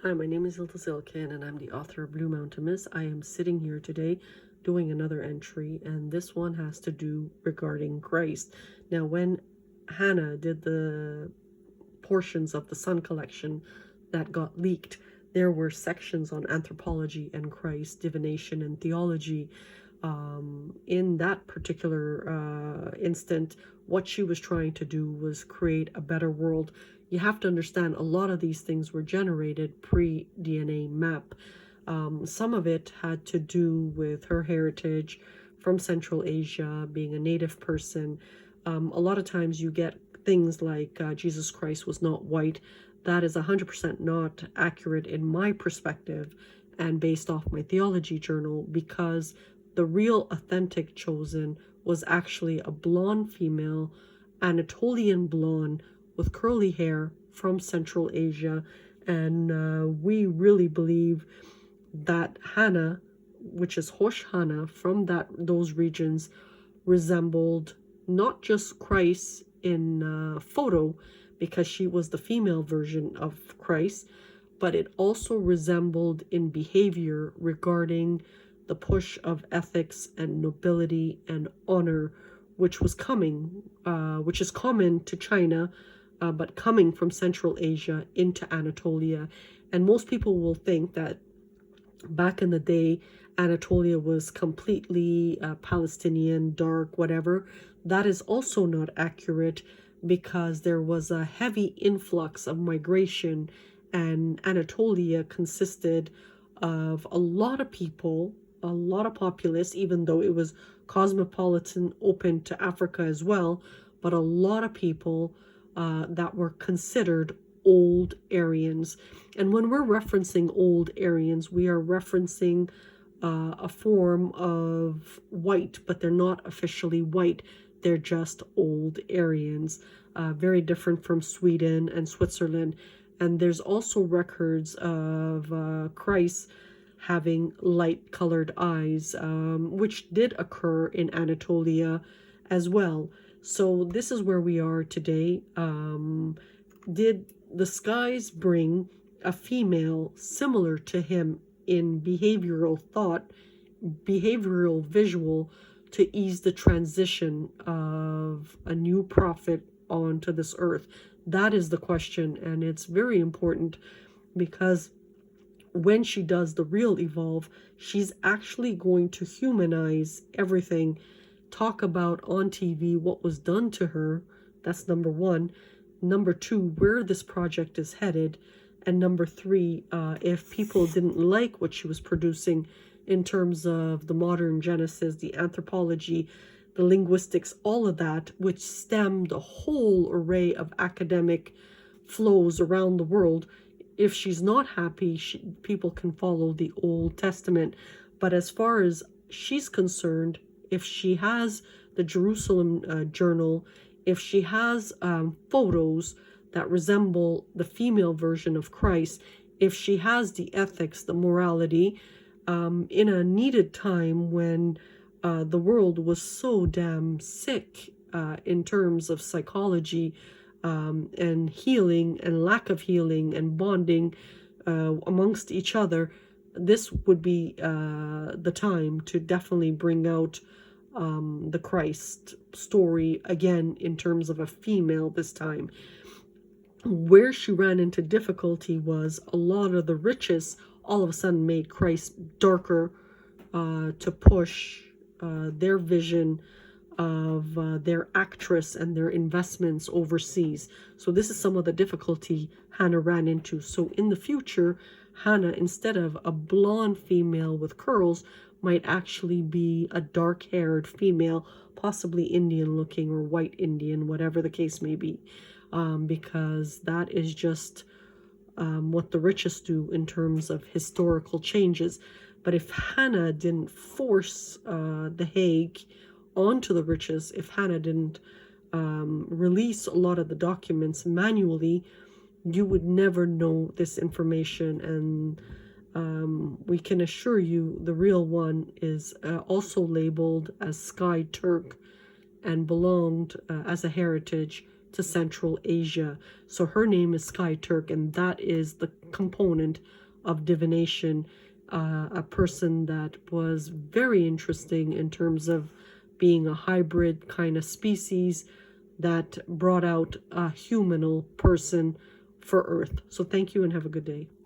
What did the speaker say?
Hi, my name is Hilda Zilkin and I'm the author of Blue Mountain Mist. I am sitting here today doing another entry, and this one has to do regarding Christ. Now, when Hanna did the portions of the Sun collection that got leaked, there were sections on anthropology and Christ, divination and theology. In that particular instant, what she was trying to do was create a better world. You have to understand a lot of these things were generated pre-DNA map. Some of it had to do with her heritage from Central Asia, being a native person. A lot of times you get things like Jesus Christ was not white. That is 100% not accurate in my perspective and based off my theology journal, because the real authentic chosen was actually a blonde female, Anatolian blonde with curly hair from Central Asia. And we really believe that Hanna, which is Hosh Hanna from those regions, resembled not just Christ in photo, because she was the female version of Christ, but it also resembled in behavior regarding the push of ethics and nobility and honor, which was which is common to China, but coming from Central Asia into Anatolia. And most people will think that back in the day, Anatolia was completely Palestinian, dark, whatever. That is also not accurate, because there was a heavy influx of migration, and Anatolia consisted of a lot of people, a lot of populace, even though it was cosmopolitan, open to Africa as well, but a lot of people that were considered old Aryans. And when we're referencing old Aryans, we are referencing a form of white, but they're not officially white. They're just old Aryans, very different from Sweden and Switzerland. And there's also records of Christ having light-colored eyes, which did occur in Anatolia as well. So this is where we are today. Did the skies bring a female similar to him in behavioral thought, behavioral visual, to ease the transition of a new prophet onto this earth? That is the question, and it's very important, because when she does the real evolve, she's actually going to humanize everything, talk about on TV what was done to her. That's number one. Number two, where this project is headed. And number three, if people didn't like what she was producing in terms of the modern Genesis, the anthropology, the linguistics, all of that, which stemmed a whole array of academic flows around the world. If she's not happy, people can follow the Old Testament. But as far as she's concerned, if she has the Jerusalem journal, if she has photos that resemble the female version of Christ, if she has the ethics, the morality, in a needed time when the world was so damn sick in terms of psychology, and healing and lack of healing and bonding amongst each other, this would be the time to definitely bring out the Christ story again in terms of a female this time. Where she ran into difficulty was a lot of the riches all of a sudden made Christ darker to push their vision of their actress and their investments overseas. So this is some of the difficulty Hanna ran into. So in the future, Hanna, instead of a blonde female with curls, might actually be a dark-haired female, possibly Indian looking or white Indian, whatever the case may be, because that is just what the richest do in terms of historical changes. But if Hanna didn't force the Hague onto the riches, if Hanna didn't release a lot of the documents manually, you would never know this information. And we can assure you the real one is also labeled as Sky Turk and belonged as a heritage to Central Asia. So her name is Sky Turk, and that is the component of divination, a person that was very interesting in terms of being a hybrid kind of species that brought out a humanal person for Earth. So thank you and have a good day.